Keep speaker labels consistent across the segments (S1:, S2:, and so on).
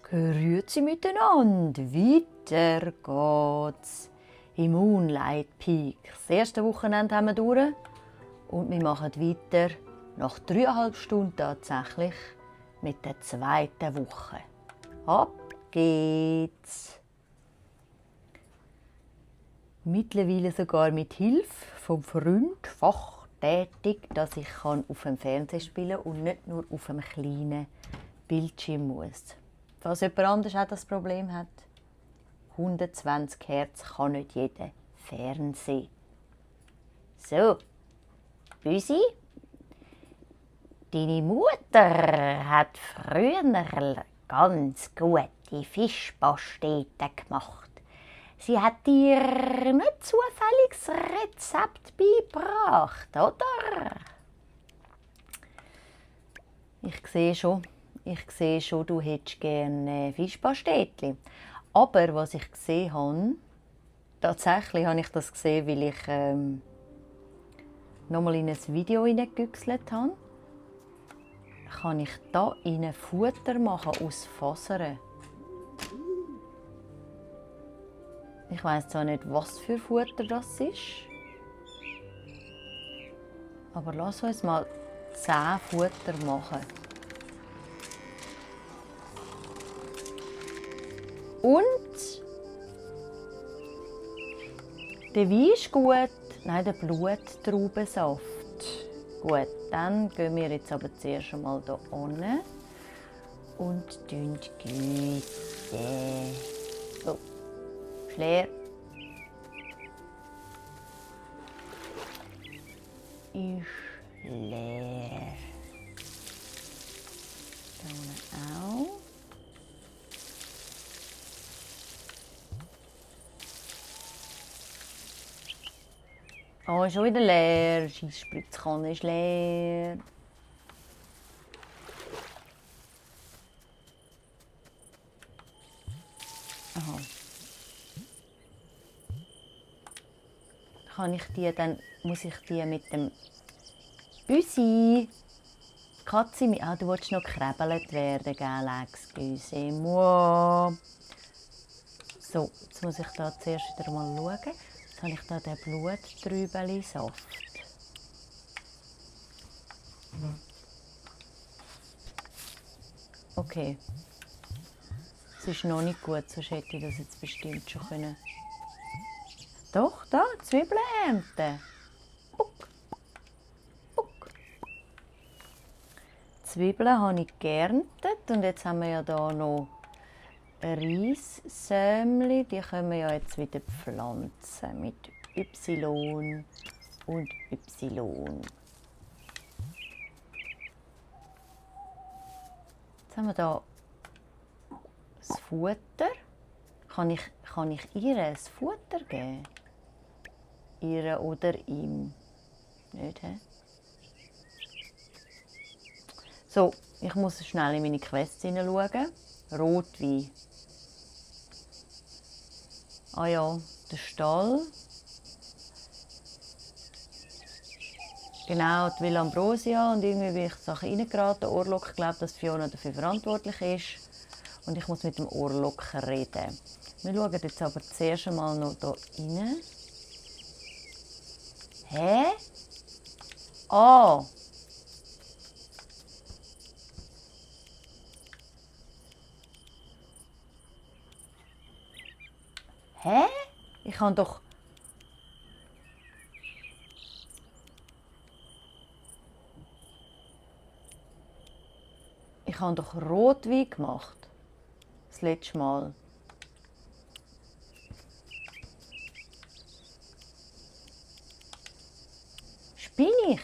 S1: Grüezi miteinander, weiter geht's im Moonlight Peak. Das erste Wochenende haben wir durch und wir machen weiter, nach 3,5 Stunden tatsächlich, mit der zweiten Woche. Ab geht's! Mittlerweile sogar mit Hilfe vom Freund fachtätig, dass ich auf dem Fernseher spielen kann und nicht nur auf einem kleinen Bildschirm muss. Falls jemand anderes auch das Problem hat, 120 Hertz kann nicht jeder Fernsehen. So, Büsi, deine Mutter hat früher ganz gute Fischpastete gemacht. Sie hat dir nicht zufälliges Rezept beigebracht, oder? Ich sehe schon, du hättest gerne Fischpastetli. Aber was ich gesehen habe, tatsächlich habe ich das gesehen, weil ich nochmal in ein Video hineingegüchselt habe, kann ich da in Futter machen aus Fasern. Ich weiss zwar nicht, was für Futter das ist, aber lass uns mal 10 Futter machen. Und der Wein ist gut, nein, der Bluttraubensaft. Gut, dann gehen wir jetzt aber zuerst einmal hier unten und gießen. So, ist leer. Ist leer. Da unten auch. Oh, ist schon wieder leer. Die Spritzkanne ist leer. Aha. Muss ich die mit dem Büsi. Katze, du willst noch gekrebelt werden, gell, excusez-moi. So, jetzt muss ich da zuerst wieder mal schauen. Jetzt habe ich da den Bluttrübeli-Saft. Okay. Es ist noch nicht gut, sonst hätte ich das jetzt bestimmt schon können. Doch, da, Zwiebeln ernten. Puck. Puck. Zwiebeln habe ich geerntet und jetzt haben wir ja hier noch Reissämli, die können wir ja jetzt wieder pflanzen mit Y und Y. Jetzt haben wir hier das Futter. Kann ich ihr ein Futter geben? Ihr oder ihm? Nicht, hä? So, ich muss schnell in meine Quests hineinschauen. Rotwein. Ah ja, der Stall. Genau, die Villa Ambrosia. Und irgendwie bin ich in Sachen reingeraten. Orlok glaubt, dass Fiona dafür verantwortlich ist. Und ich muss mit dem Orlok reden. Wir schauen jetzt aber zuerst einmal noch hier rein. Hä? Ah! Hä? Ich kann doch... Ich habe doch Rotwein gemacht. Das letzte Mal. Spinne ich?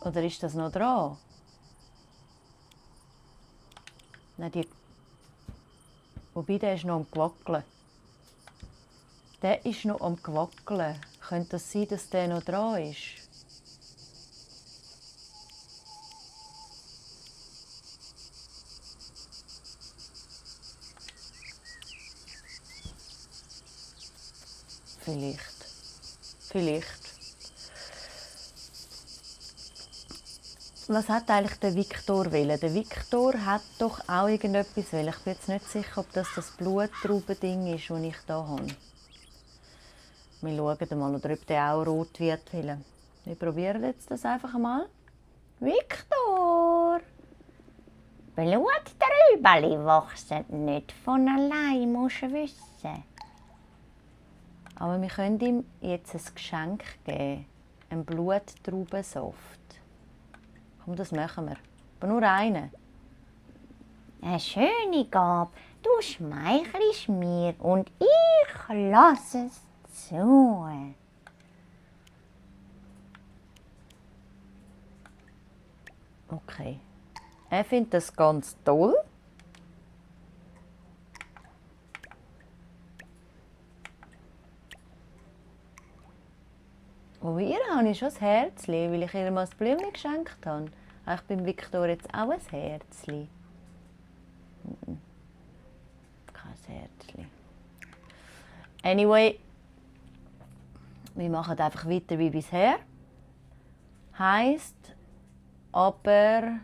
S1: Oder ist das noch dran? Nein, wobei, der ist noch am Gewackeln. Der ist noch am Gewackeln. Könnte das sein, dass der noch dran ist? Vielleicht. was hat eigentlich der Viktor wollen? Der Viktor hat doch auch irgendetwas wollen. Ich bin jetzt nicht sicher, ob das Bluttraubending ist, das ich hier habe. Wir schauen mal, oder ob der auch rot wird. Wir probieren jetzt das einfach mal. Viktor! Bluttrübeli wachsen nicht von allein, musst du wissen. Aber wir können ihm jetzt ein Geschenk geben. Einen Bluttraubensaft. Komm, das machen wir. Aber nur einen. Eine schöne Gabe. Du schmeichelst mir und ich lasse es zu. Okay. Er findet das ganz toll. Und ihr habe ich schon ein Herzchen, weil ich ihr mal ein Blümchen geschenkt habe. Ich bin Viktor jetzt auch ein Herzchen. Kein Herzchen. Anyway, wir machen einfach weiter wie bisher. Heisst aber,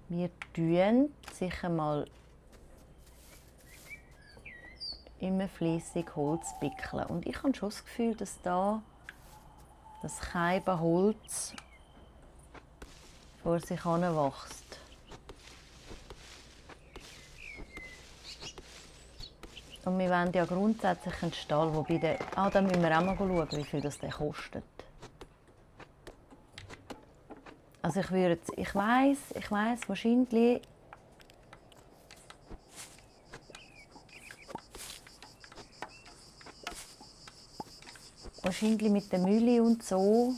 S1: wir tun sicher mal immer fließig Holz pickeln. Und ich habe schon das Gefühl, dass da das Scheibenholz vor sich hin wächst. Und wir wollen ja grundsätzlich einen Stall, wobei der... da müssen wir auch mal schauen, wie viel das kostet. Also ich weiss, wahrscheinlich... Wahrscheinlich mit der Mühle und so,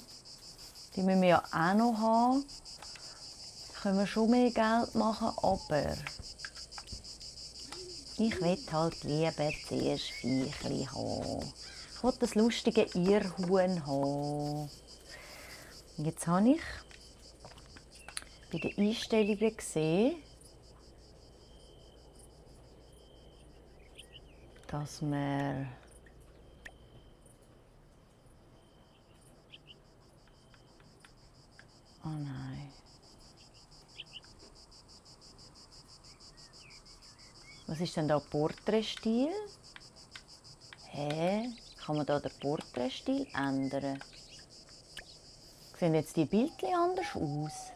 S1: die müssen wir ja auch noch haben. Können wir schon mehr Geld machen, aber ich will halt lieber zuerst Viechli haben. Ich will das lustige Irrhuhn haben. Und jetzt habe ich bei den Einstellungen gesehen, dass wir oh nein. Was ist denn da Porträtstil? Kann man da den Porträtstil ändern? Sehen jetzt die Bildchen anders aus?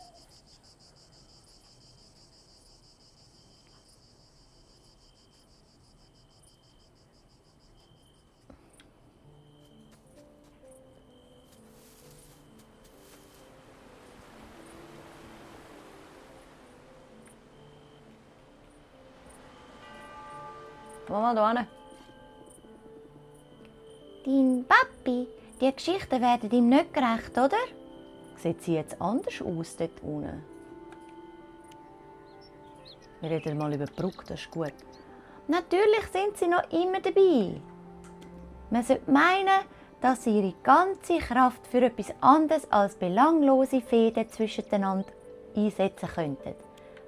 S1: Komm mal da hin. Dein Papi, die Geschichten werden ihm nicht gerecht, oder? Sieht sie jetzt anders aus dort unten? Wir reden mal über die Brücke, das ist gut. Natürlich sind sie noch immer dabei. Man sollte meinen, dass sie ihre ganze Kraft für etwas anderes als belanglose Fäden zwischeneinander einsetzen könnten.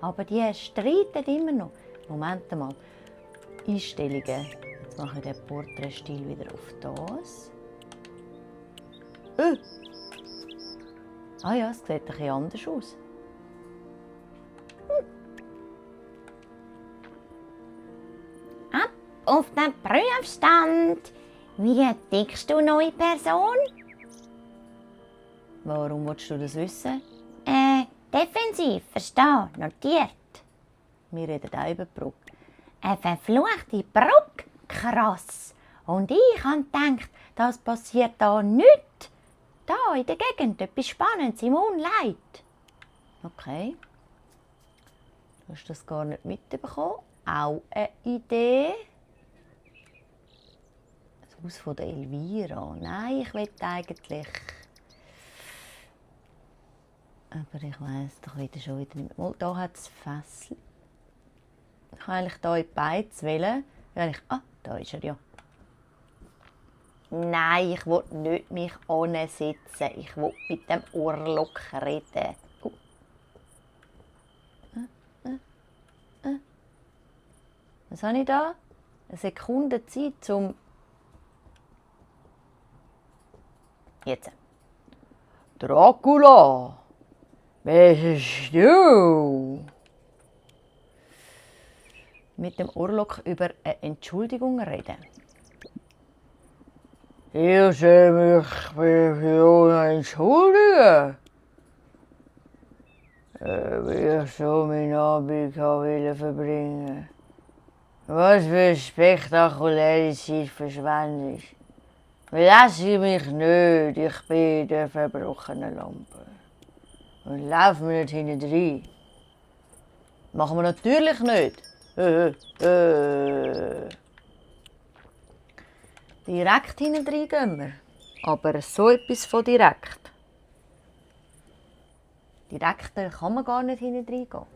S1: Aber die streiten immer noch. Moment mal. Einstellungen. Jetzt mache ich den Porträtstil wieder auf das. Ah ja, es sieht ein bisschen anders aus. Ab auf den Prüfstand! Wie entdeckst du neue Person? Warum willst du das wissen? Defensiv, versteh, notiert. Wir reden auch über die Brücke. Eine verfluchte Brücke? Krass. Und ich habe gedacht, das passiert da nicht. Da in der Gegend etwas Spannendes im Moonlight. Okay. Du hast das gar nicht mitbekommen. Auch eine Idee. Das Haus von der Elvira. Nein, ich will eigentlich... Aber ich weiss doch wieder schon wieder nicht mehr. Da hat es Fässchen. Ich kann eigentlich hier in die Beiz wählen. Da ist er ja. Nein, ich will nicht mich hinsetzen. Ich will mit dem Ohrlock reden. Was habe ich da? Eine Sekunde Zeit zum... Jetzt. Dracula! Bist du? Mit dem Orlok über eine Entschuldigung reden. Ich soll mich bei Fiona entschuldigen, wie ich so meinen Abend verbringen wollte. Was für spektakuläre Zeit verschwendet. Verlasse mich nicht, ich bin der verbrochenen Lampe. Und lauf mir nicht hinten. Machen wir natürlich nicht. Direkt hinten gehen wir. Aber so etwas von direkt. Direkter kann man gar nicht hinten gehen.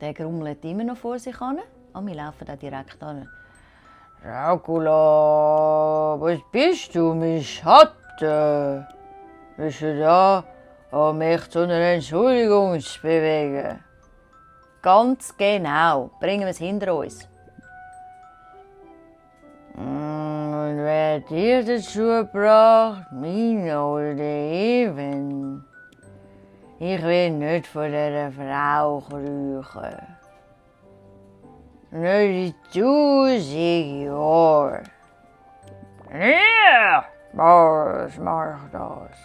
S1: Der grummelt immer noch vor sich hin. Und wir laufen da direkt an. Dracula, was bist du, mein Schatten? Bist du da, um mich zu einer Entschuldigung zu bewegen? Ganz genau. Bringen wir es hinter uns. Und wer hat dir dazu gebracht? Mina oder Even? Ich will nicht von dieser Frau kriechen. Nicht in 1000 Jahren. Ja, was macht das?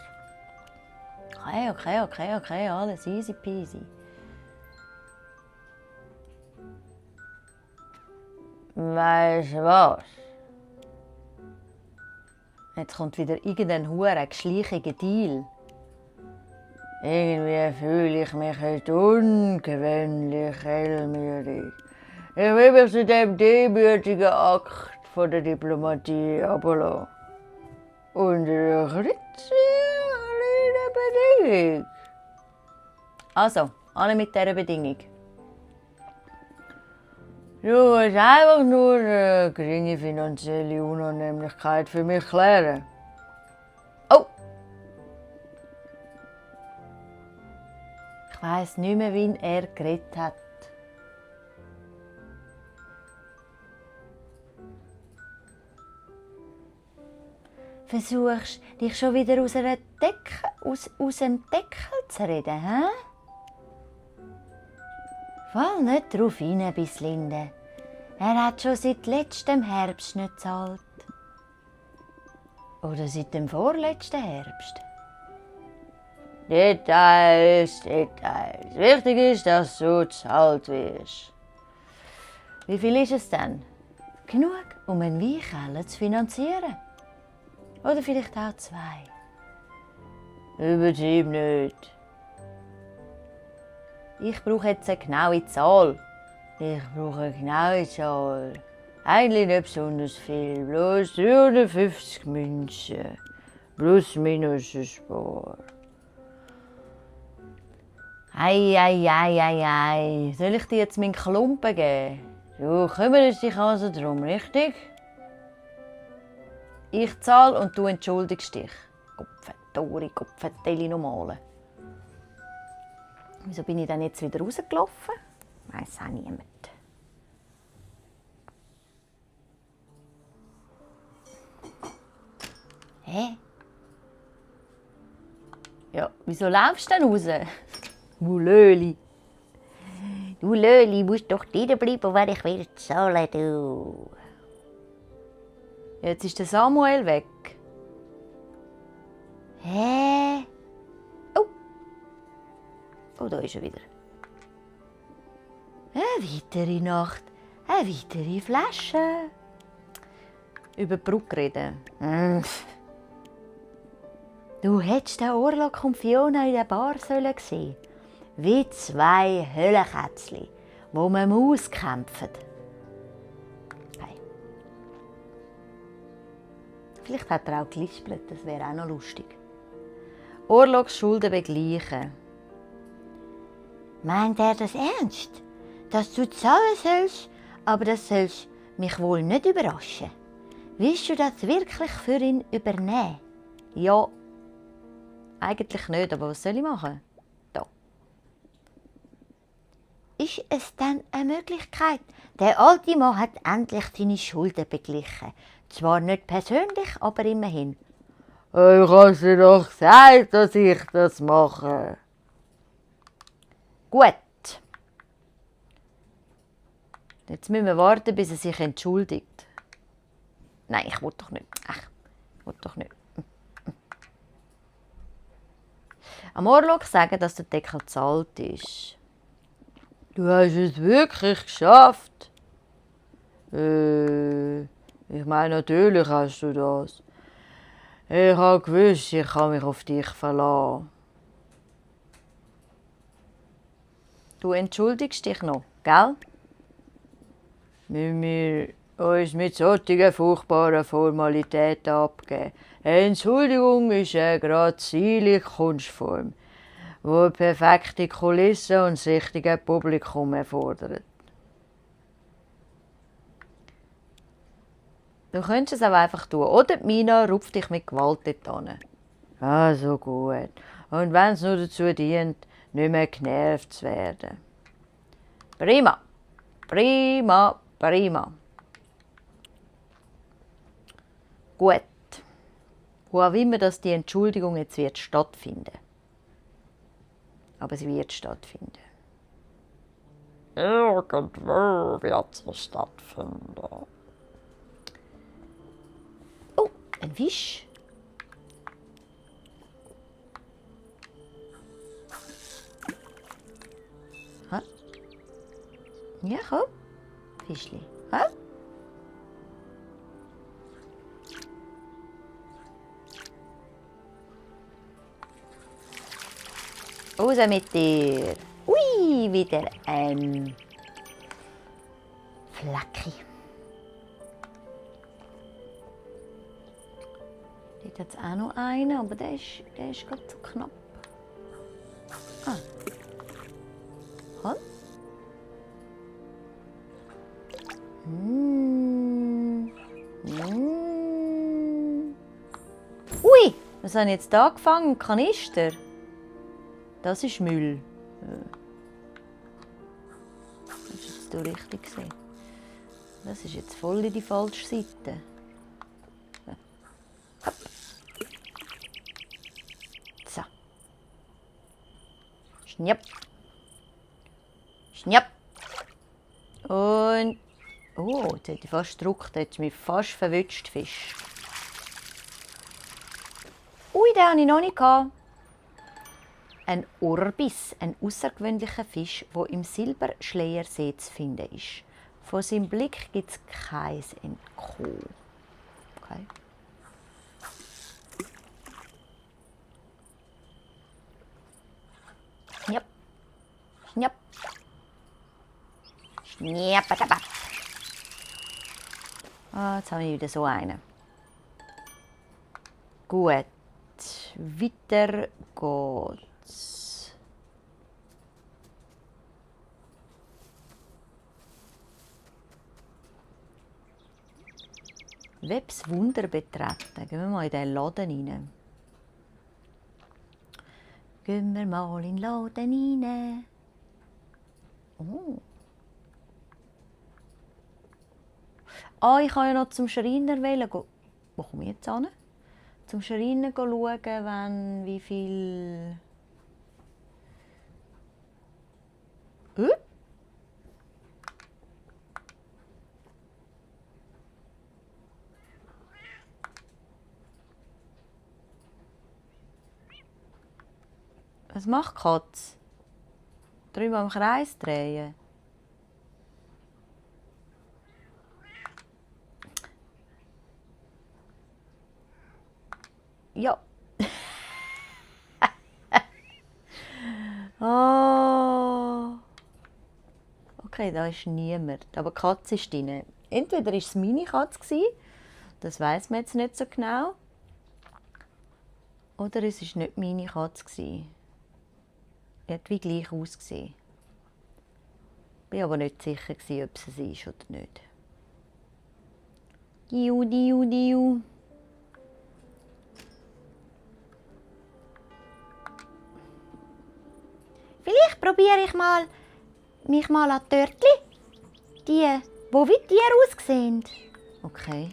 S1: Okay, alles easy peasy. Weißt du was? Jetzt kommt wieder irgendein hure geschleichiger Deal. Irgendwie fühle ich mich heute ungewöhnlich hellmütig. Ich will mich zu dem demütigen Akt von der Diplomatie ablassen. Unter einer kleinen Bedingung. Also, alle mit dieser Bedingung. Du musst einfach nur eine geringe finanzielle Unannehmlichkeit für mich klären. Oh! Ich weiss nicht mehr, wie er geredet hat. Versuchst dich schon wieder aus dem Deckel zu reden, hä? Fall nicht drauf rein, Bislinde. Er hat schon seit letztem Herbst nicht gezahlt. Oder seit dem vorletzten Herbst. Details. Wichtig ist, dass du gezahlt wirst. Wie viel ist es denn? Genug, um einen Weinkeller zu finanzieren. Oder vielleicht auch 2. Übertreib nicht. Ich brauche jetzt eine genaue Zahl. Eigentlich nicht besonders viel, bloß 350 Münzen. Plus minus ein paar. Ei. Soll ich dir jetzt meinen Klumpen geben? Du kümmerst dich also darum, richtig? Ich zahle und du entschuldigst dich. Kopfetelli normale. Wieso bin ich dann jetzt wieder rausgelaufen? Weiss auch niemand. Hä? Ja, wieso laufst du denn raus? Du Löli, musst doch drin bleiben, wenn ich will zahlen, du. Jetzt ist der Samuel weg. Hä? Oh, da ist er wieder. Eine weitere Nacht, eine weitere Flasche. Über die Brücke reden. Du hättest den Orlok und Fiona in der Bar sehen sollen. Wie 2 Höllenkätzchen, wo man auskämpfen. Hey. Vielleicht hat er auch gelispelt, das wäre auch noch lustig. Orloks Schulden begleichen. Meint er das ernst? Dass du zahlen sollst, aber das sollst mich wohl nicht überraschen. Willst du das wirklich für ihn übernehmen? Ja, eigentlich nicht, aber was soll ich machen? Da. Ist es denn eine Möglichkeit? Der alte Mann hat endlich seine Schulden beglichen. Zwar nicht persönlich, aber immerhin. Ich habe dir doch gesagt, dass ich das mache. Gut. Jetzt müssen wir warten, bis er sich entschuldigt. Nein, ich will doch nicht. Ach, ich will doch nicht. Am Orlok sagen, dass der Deckel zahlt ist. Du hast es wirklich geschafft. Ich meine, natürlich hast du das. Ich habe gewusst, ich kann mich auf dich verlassen. Du entschuldigst dich noch, gell? Müssen wir uns mit solchen furchtbaren Formalitäten abgeben. Eine Entschuldigung ist eine grazile Kunstform, die eine perfekte Kulisse und das richtige Publikum erfordert. Du könntest es auch einfach tun. Oder Mina ruft dich mit Gewalt dort hin. Also gut. Und wenn es nur dazu dient, nicht mehr genervt zu werden. Prima. Prima. Prima. Gut. Wo auch immer dass die Entschuldigung jetzt wird stattfinden. Aber sie wird stattfinden. Irgendwo wird sie stattfinden. Oh, ein Fisch. Ha? Ja, komm. Fischli. Ha? Raus mit dir. Ui, wieder ein Flacki. Dort hat es auch noch einen, aber der ist gerade zu knapp. Ah. Halt. Ui, was habe ich jetzt da gefangen? Kanister. Das ist Müll. Das ist jetzt richtig gesehen. Das ist jetzt voll in die falsche Seite. So. Schnipp. Schnipp. Und... Oh, jetzt hätte ich fast gedruckt. Jetzt ist mich fast verwünscht, Fisch. Ui, den hatte ich noch nicht. Ein Orbis, ein außergewöhnlicher Fisch, der im Silberschleiersee zu finden ist. Von seinem Blick gibt es kein Entkommen. Okay. Schnipp. Schnipp. Schnipp. Ah, jetzt habe ich wieder so einen. Gut. Weiter geht's. Webs Wunder betreten. Gehen wir mal in den Laden rein. Gehen wir mal in den Laden rein. Oh. Ah, ich kann ja noch zum Schreiner wählen. Wo komme ich jetzt hin? Zum Schreiner schauen, wenn wie viel. Was macht die Katze? Dreimal im Kreis drehen. Ja. Oh. Okay, da ist niemand. Aber die Katze ist drin. Entweder war es meine Katze, das weiss man jetzt nicht so genau. Oder es war nicht meine Katze. Er hat wie gleich ausgesehen. Ich war aber nicht sicher, ob es sie ist oder nicht. Diu, diu, diu. Vielleicht probiere ich mich mal an die Törtchen. Die wie Tiere aussehen. Okay.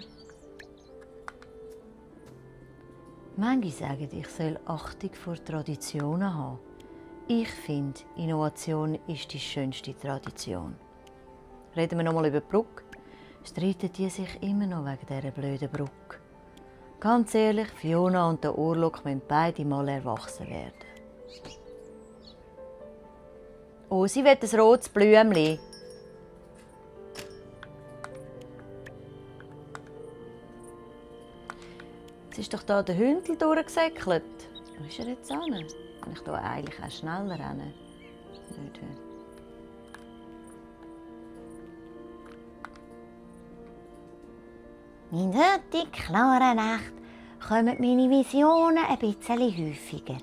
S1: Manche sagen, ich soll Achtung vor Traditionen haben. Ich finde, Innovation ist die schönste Tradition. Reden wir nochmal über die Brücke. Streiten die sich immer noch wegen dieser blöden Brücke. Ganz ehrlich, Fiona und der Urlok müssen beide mal erwachsen werden. Oh, sie will ein rotes Blümchen. Jetzt ist doch da der Hündel durchgesäckelt. Wo ist er jetzt hin? Kann ich hier eigentlich auch schneller rennen? Nicht. In solchen klaren Nacht kommen meine Visionen ein bisschen häufiger.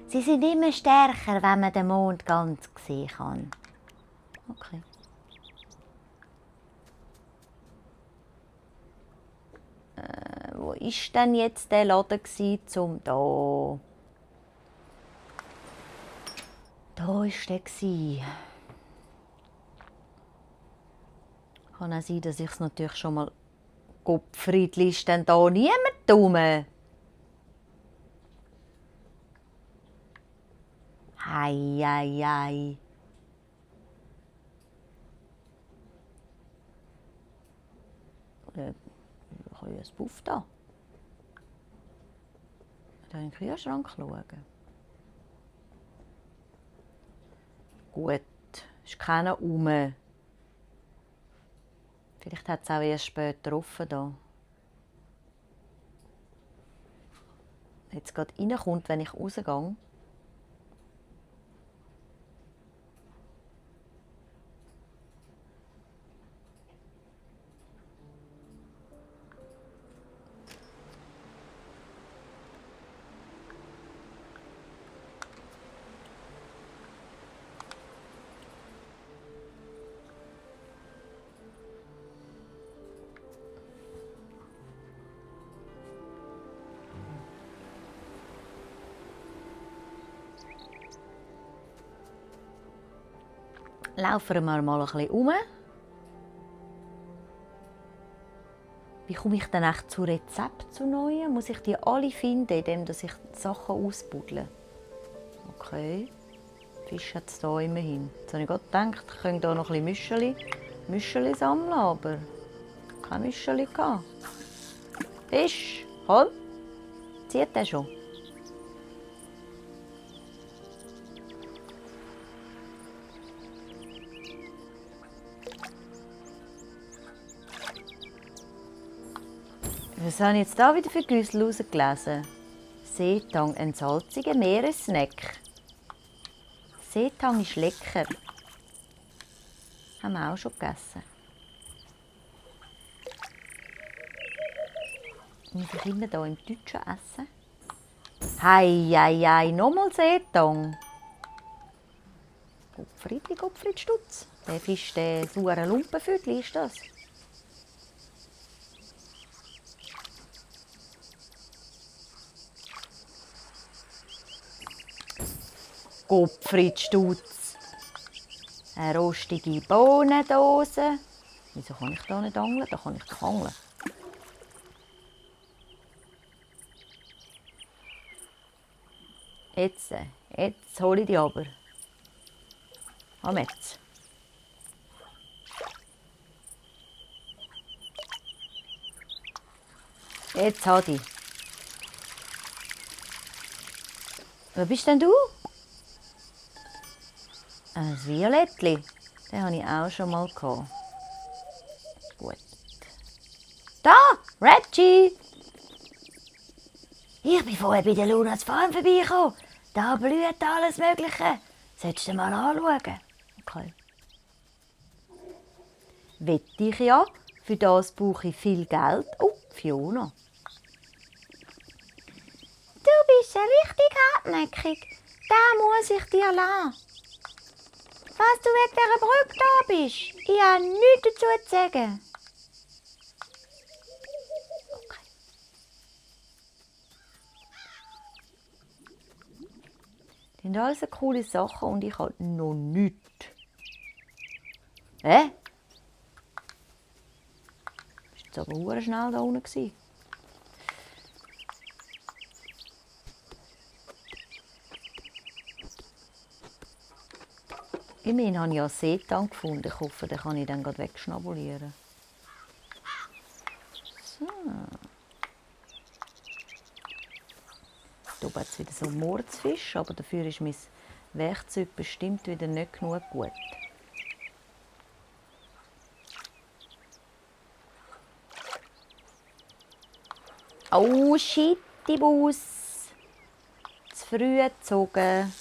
S1: Sie sind immer stärker, wenn man den Mond ganz sehen kann. Okay. Wo war denn jetzt der Laden zum da? Da war der. Kann auch sein, dass ich es natürlich schon mal... Gottfriedli, ist denn da niemand rum? Hei, hei, hei. Ich habe ja ein Buff da. Da in den Kühlschrank schauen. Gut, ist keiner rum. Vielleicht hat es auch erst später offen da. Jetzt gerade reinkommt, wenn ich rausgehe. Laufen wir mal ein bisschen um. Wie komme ich dann echt zu Rezepten zu neuen? Muss ich die alle finden, indem ich Sachen ausbuddle? Okay. Fisch hat es hier immerhin. Jetzt habe ich gerade gedacht, ich könnte hier noch ein bisschen Müscheli sammeln, aber kein Müscheli gehabt. Fisch, komm. Zieht der schon? Was habe ich jetzt hier wieder für Güssel rausgelesen? Seetang, ein salziger Meeressnack. Seetang ist lecker. Haben wir auch schon gegessen. Muss ich immer hier im Deutschen essen? Hei, hei, hei, nochmal Seetang. Gottfried Stutz. Der Fisch, der saure Lumpenviertel ist das. Gottfried Stutz. Eine rostige Bohnendose. Wieso kann ich da nicht angeln? Da kann ich angeln. Jetzt hole ich die aber. Komm jetzt. Jetzt habe ich. Wer bist denn du? Ein Violettli. Den habe ich auch schon mal gehabt. Gut. Da, Reggie! Ich bin vorher bei der Lunas Farm vorbeigekommen. Da blüht alles Mögliche. Solltest du mal anschauen. Okay. Wette ich ja, für das brauche ich viel Geld. Oh, Fiona. Du bist ja richtig hartnäckig. Da muss ich dir lassen. Was du wegen dieser Brücke da bist, ich habe nichts dazu zu sagen. Okay. Das sind alles coole Sachen und ich habe noch nichts. Bist jetzt aber sehr schnell da unten gewesen. Immerhin habe ich ja Seetang gefunden. Ich hoffe, den kann ich dann gleich wegschnabulieren. So. Hier oben hat es wieder so einen Mordsfisch, aber dafür ist mein Werkzeug bestimmt wieder nicht genug gut. Oh, Schittibus! Zu früh gezogen.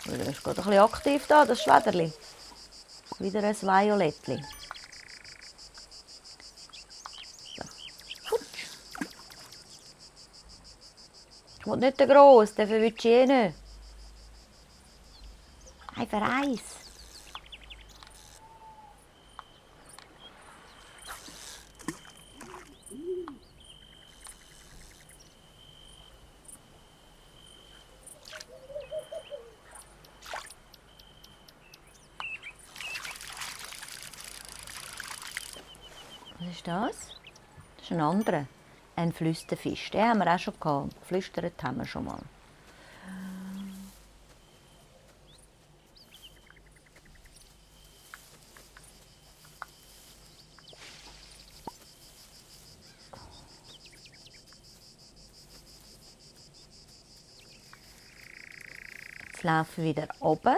S1: Das ist gerade ein bisschen aktiv da, das Schwederli. Wieder ein Violettli. So. Futsch. Ich will nicht den grossen, den verwünsche ich eh nicht. Einfach eins. Was ist das? Das ist ein anderer. Ein Flüsterfisch. Den haben wir auch schon gehabt. Geflüstert haben wir schon mal. Jetzt laufen wir wieder runter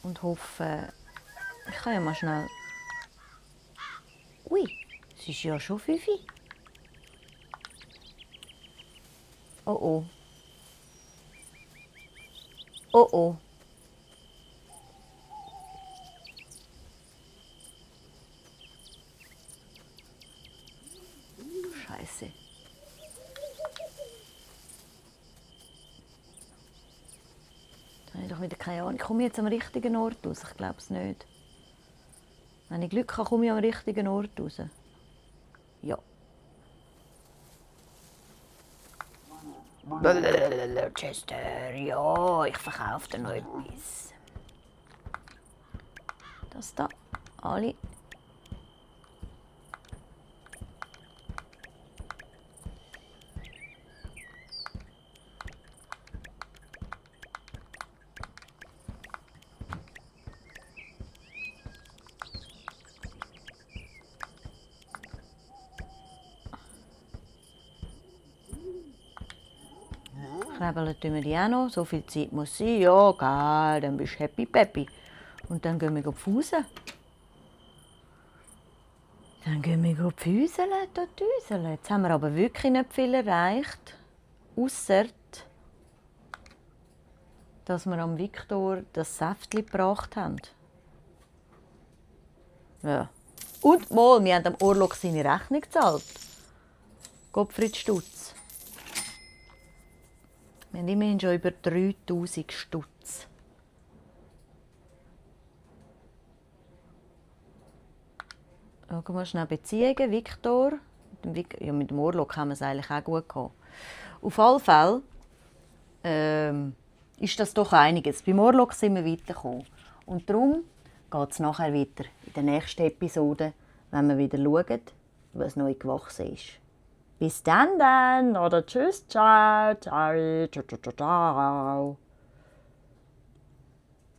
S1: und hoffe, ich kann ja mal schnell. Ui, es ist ja schon 5 Uhr. Oh oh. Oh oh. Scheiße. Da habe ich doch wieder keine Ahnung. Komme ich jetzt am richtigen Ort raus? Ich glaube es nicht. Wenn ich Glück habe, komme ich am richtigen Ort raus. Ja. Chester, ja, ich verkaufe dir noch etwas. Das da, alle. Krebeln tun wir die auch noch. So viel Zeit muss sein. Ja, geil, dann bist du happy peppy. Und dann gehen wir pfusen. Dann gehen wir pfuseln, düseln. Jetzt haben wir aber wirklich nicht viel erreicht. Ausser, dass wir am Viktor das Säftchen gebracht haben. Ja. Und mal, wir haben dem Orlok seine Rechnung gezahlt. Gottfried Stutz. Wir haben immerhin schon über 3000 Stutz. Schauen wir schnell Beziehungen. Viktor. Ja, mit dem Orlok haben wir es eigentlich auch gut gehabt. Auf alle Fälle ist das doch einiges. Beim Orlok sind wir weitergekommen. Und darum geht es nachher weiter in der nächsten Episode, wenn wir wieder schauen, was neu gewachsen ist. Bis dann, oder tschüss, ciao, ciao, ciao, ciao, ciao.